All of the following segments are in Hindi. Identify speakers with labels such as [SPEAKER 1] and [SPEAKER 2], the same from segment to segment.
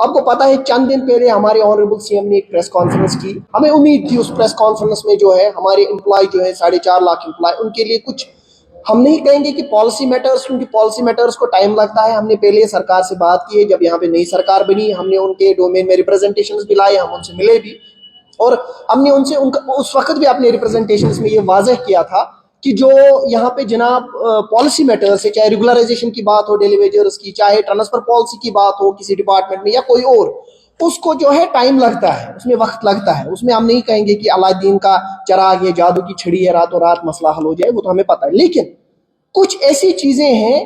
[SPEAKER 1] आपको पता है चंद दिन पहले हमारे ऑनरेबल सीएम ने एक प्रेस कॉन्फ्रेंस की। हमें उम्मीद थी उस प्रेस कॉन्फ्रेंस में जो है हमारे एम्प्लॉय जो है 4.5 लाख एम्प्लॉय, उनके लिए कुछ, हम नहीं कहेंगे कि पॉलिसी मैटर्स, क्योंकि पॉलिसी मैटर्स को टाइम लगता है। हमने पहले सरकार से बात की है, जब यहाँ पे नई सरकार बनी हमने उनके डोमेन में रिप्रेजेंटेशंस भी लाए, हम उनसे मिले भी और हमने उनसे उनका उस वक्त भी अपने रिप्रेजेंटेशंस में ये वाजह किया था कि जो यहाँ पे जनाब पॉलिसी मैटर्स है, चाहे रेगुलराइजेशन की बात हो डेली वेजर्स की, चाहे ट्रांसफर पॉलिसी की बात हो किसी डिपार्टमेंट में या कोई और, उसको जो है टाइम लगता है, उसमें वक्त लगता है। उसमें हम नहीं कहेंगे कि अलादीन का चिराग है, जादू की छड़ी है, रातों रात मसला हल हो जाए, वो तो हमें पता है। लेकिन कुछ ऐसी चीजें हैं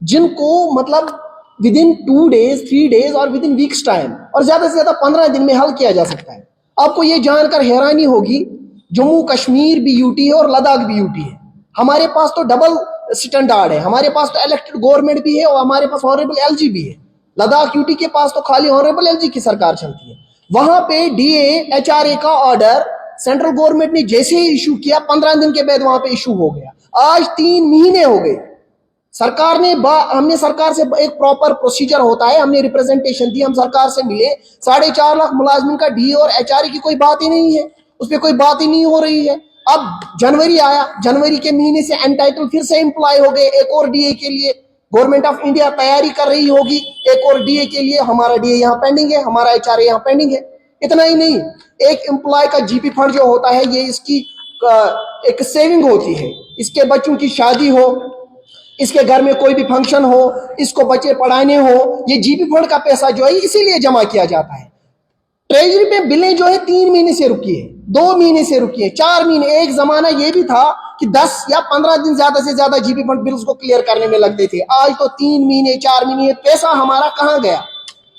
[SPEAKER 1] जिनको मतलब विद इन 2 डेज 3 डेज और विद इन वीक्स टाइम और ज्यादा से ज्यादा 15 दिन में हल किया जा सकता है। आपको ये जानकर हैरानी होगी, जम्मू कश्मीर भी यूटी है और लद्दाख भी यूटी है। हमारे पास तो डबल स्टैंडर्ड है, हमारे पास तो इलेक्टेड गवर्नमेंट भी है और हमारे पास ऑनरेबल एलजी भी है। लद्दाख यूटी के पास तो खाली ऑनरेबल एलजी की सरकार चलती है। वहां पे डीए एचआरए का ऑर्डर सेंट्रल गवर्नमेंट ने जैसे ही इशू किया, 15 दिन के बाद वहां पे इशू हो गया। आज 3 महीने हो गए। सरकार ने हमने सरकार से एक प्रॉपर प्रोसीजर होता है, हमने रिप्रेजेंटेशन दी, हम सरकार से मिले। 4.5 लाख मुलाजमिन का डीए और एचआरए की कोई बात ही नहीं है, उस पर कोई बात ही नहीं हो रही है। अब जनवरी आया, जनवरी के महीने से एंटाइटल फिर से एम्प्लॉय हो गए एक और डीए के लिए। गवर्नमेंट ऑफ इंडिया तैयारी कर रही होगी एक और डीए के लिए। हमारा डीए यहाँ पेंडिंग है, हमारा एचआरए यहाँ पेंडिंग है। इतना ही नहीं, एक एम्प्लॉय का जीपी फंड जो होता है, ये इसकी एक सेविंग होती है। इसके बच्चों की शादी हो, इसके घर में कोई भी फंक्शन हो, इसको बच्चे पढ़ाने हो, ये जीपी फंड का पैसा जो है इसीलिए जमा किया जाता है। ट्रेजरी पे बिलें जो है 3 महीने से रुकी है, 2 महीने से रुकी है, 4 महीने। एक जमाना ये भी था कि 10 या 15 दिन ज्यादा से ज्यादा जीपी फंड बिल्स को क्लियर करने में लगते थे। आज तो 3 महीने 4 महीने, पैसा हमारा कहाँ गया?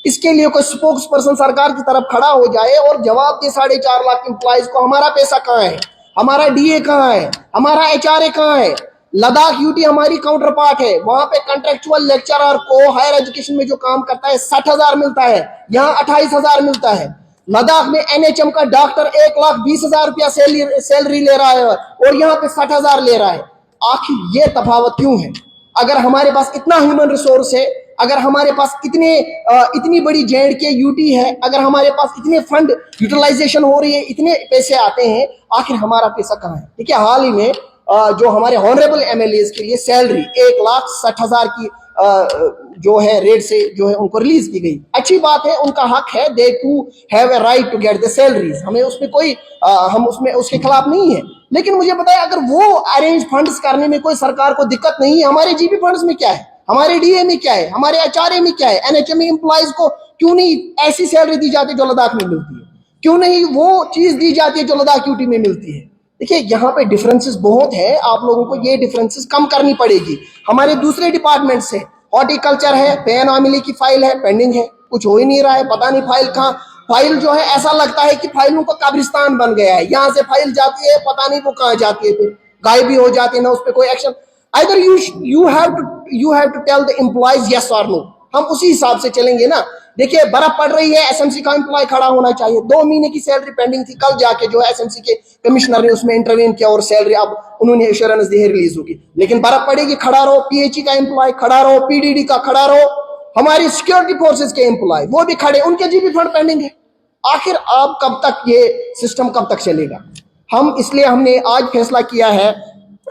[SPEAKER 1] इसके लिए कोई स्पोक्स पर्सन सरकार की तरफ खड़ा हो जाए और जवाब दे 4.5 लाख एम्प्लॉयज को, हमारा पैसा कहाँ है, हमारा डीए कहाँ है, हमारा एचआरए कहाँ है। लद्दाख यूटी हमारी काउंटर पार्ट है, वहां पे कॉन्ट्रेक्चुअल लेक्चरर को हायर एजुकेशन में जो काम करता है 60,000 मिलता है, यहाँ 28,000 मिलता है। लद्दाख में एनएचएम का डॉक्टर 1,20,000 रुपया सैलरी ले रहा है और यहाँ पे 60,000 ले रहा है। आखिर ये तफावत क्यों है? अगर हमारे पास इतना ह्यूमन रिसोर्स है, अगर हमारे पास इतनी बड़ी जेएंडके यूटी है, अगर हमारे पास इतने फंड यूटिलाइजेशन हो रही है, इतने पैसे आते हैं, आखिर हमारा पैसा कहाँ है? देखिए, हाल ही में जो हमारे ऑनरेबल एमएलए के लिए सैलरी 1,60,000 की जो है रेट से जो है उनको रिलीज की गई। अच्छी बात है, उनका हक है, they to have a right to get the salaries. हमें उसमें कोई हम उसमें उसके खिलाफ नहीं है। लेकिन मुझे बताया, अगर वो अरेंज फंड्स करने में कोई सरकार को दिक्कत नहीं है, हमारे जीपी फंड्स में क्या है, हमारे डीए में क्या है, हमारे एचआरए में क्या है, एनएचएम एम्प्लॉयज को क्यों नहीं ऐसी सैलरी दी जाती जो लद्दाख में मिलती है? क्यों नहीं वो चीज दी जाती है जो लद्दाख यूटी में मिलती है? देखिए, यहाँ पे डिफरेंसेस बहुत है, आप लोगों को ये डिफरेंसेस कम करनी पड़ेगी। हमारे दूसरे डिपार्टमेंट से हॉर्टिकल्चर है, पेन की फाइल है, पेंडिंग है, कुछ हो ही नहीं रहा है, पता नहीं फाइल कहाँ। फाइल जो है ऐसा लगता है कि फाइलों का कब्रिस्तान बन गया है, यहाँ से फाइल जाती है, पता नहीं वो कहाँ जाती है, फिर गायब भी हो जाती है, ना उस पर कोई action. Either you have to tell the employees yes और नो, हम उसी हिसाब से चलेंगे ना। देखिए, बर्फ पड़ रही है, एसएमसी का एम्प्लॉय खड़ा होना चाहिए। 2 महीने की सैलरी पेंडिंग थी, कल जाके जो है एसएमसी के कमिश्नर ने उसमें इंटरवेन किया और सैलरी अब उन्होंने एश्योरेंस दी है रिलीज होगी। लेकिन बर्फ पड़ेगी, खड़ा रहो, पीएचई का एम्प्लॉय खड़ा रहो, पीडीडी का खड़ा रहो, हमारी सिक्योरिटी फोर्सेज के एम्प्लॉय वो भी खड़े, उनके जीपी फंड पेंडिंग है। आखिर आप कब तक ये सिस्टम कब तक चलेगा? इसलिए हमने आज फैसला किया है,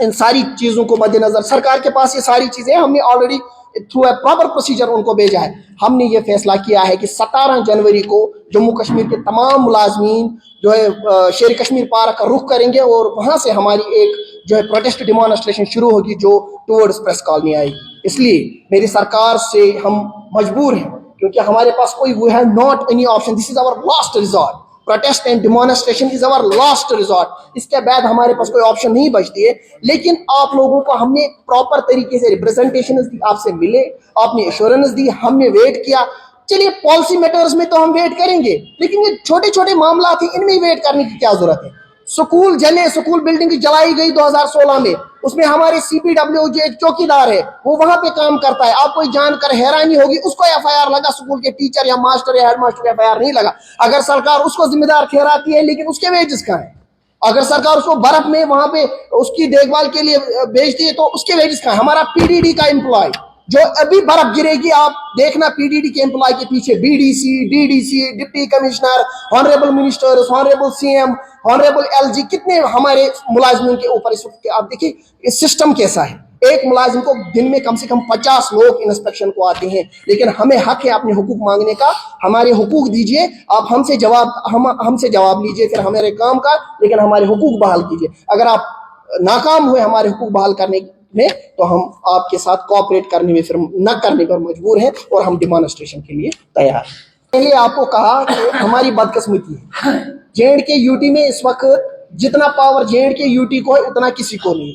[SPEAKER 1] इन सारी चीजों को मद्देनजर, सरकार के पास ये सारी चीजें हमने already through a proper procedure उनको भेजा है। हमने ये फैसला किया है कि 17 जनवरी को जम्मू कश्मीर के तमाम मुलाजमीन जो है शेर कश्मीर पार्क का रुख करेंगे और वहां से हमारी एक जो है प्रोटेस्ट डेमोन्स्ट्रेशन शुरू होगी जो टुवर्ड्स प्रेस कॉलोनी आएगी। इसलिए मेरी सरकार से हम मजबूर हैं, क्योंकि हमारे पास कोई we have not any option, this is our last resort. Protest and demonstration is our last resort, इसके बाद हमारे पास कोई ऑप्शन नहीं बचती है। लेकिन आप लोगों को हमने प्रॉपर तरीके से रिप्रेजेंटेशन दी, आपसे मिले, आपने एश्योरेंस दी, हमने वेट किया। चलिए, पॉलिसी मैटर्स में तो हम वेट करेंगे, लेकिन ये छोटे छोटे मामला थे, इनमें वेट करने की क्या जरूरत है? स्कूल जले, स्कूल बिल्डिंग जलाई गई 2016 में, उसमें हमारे सीपीडब्ल्यू जो एक चौकीदार है वो वहां पे काम करता है। आपको जानकर हैरानी होगी, उसको एफआईआर लगा, स्कूल के टीचर या मास्टर या हेडमास्टर एफआईआर नहीं लगा। अगर सरकार उसको जिम्मेदार ठहराती है, लेकिन उसके वेजेस कहाँ है? अगर सरकार उसको बर्फ में वहां पे उसकी देखभाल के लिए भेजती है तो उसके वेजेस कहाँ है? हमारा पीडीडी का एम्प्लॉय जो अभी बर्फ गिरेगी, आप देखना पीडीडी के एम्प्लॉय के पीछे BDC, DDC, deputy commissioner, honourable ministers, honourable CM, honourable LG, कितने हमारे मुलाजिमों के ऊपर इस वक्त आप देखिए इस सिस्टम कैसा है। एक मुलाजिम को दिन में कम से कम 50 लोग इंस्पेक्शन को आते हैं, लेकिन हमें हक है अपने हुकूक मांगने का। हमारे हुकूक दीजिए, आप हमसे जवाब लीजिए फिर हमारे काम का, लेकिन हमारे हुकूक बहाल कीजिए। अगर आप नाकाम हुए हमारे हुकूक बहाल करने में, तो हम आपके साथ कोऑपरेट करने में फिर न करने पर मजबूर हैं और हम डिमॉन्स्ट्रेशन के लिए तैयार हैं। पहले आपको कहा कि हमारी बदकिस्मती है, J&K यूटी में इस वक्त जितना पावर J&K यूटी को है उतना किसी को नहीं।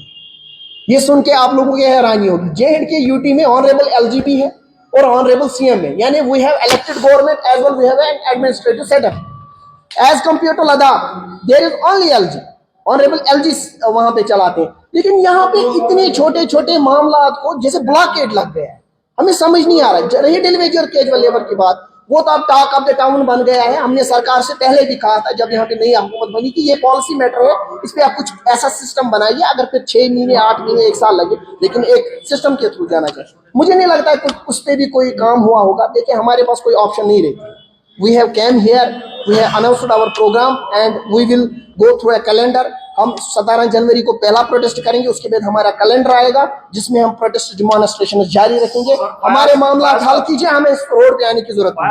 [SPEAKER 1] ये सुन के आप लोगों की हैरानी होगी, J&K यूटी में ऑनरेबल एलजीपी है और ऑनरेबल सीएम है, यानी we have elected government as well we have an administrative setup. As compare to Ladakh there is only LG, honourable LG वहां पे चलाते हैं। लेकिन यहाँ पे इतने छोटे छोटे मामला को जैसे ब्लॉकेट लग गया है, हमें समझ नहीं आ रहा। रही डेलीवेज और कैजुअल लेबर की बात, वो तो अब टॉक ऑफ द टाउन बन गया है। हमने सरकार से पहले भी कहा था जब यहाँ पे नई हुकूमत बनी कि ये पॉलिसी मैटर है, इस पे आप कुछ ऐसा सिस्टम बनाइए, अगर फिर 6 महीने 8 महीने 1 साल लगे, लेकिन एक सिस्टम के थ्रू जाना चाहिए। मुझे नहीं लगता है उस पर भी कोई काम हुआ होगा। देखिए हमारे पास कोई ऑप्शन नहीं रहती। We have came here, we have announced our program and we will go through a calendar. हम 17 जनवरी को पहला प्रोटेस्ट करेंगे, उसके बाद हमारा कैलेंडर आएगा जिसमें हम प्रोटेस्ट डिमॉन्स्ट्रेशन जारी रखेंगे। हमारे मामला हल कीजिए, हमें रोड पे आने की जरूरत नहीं।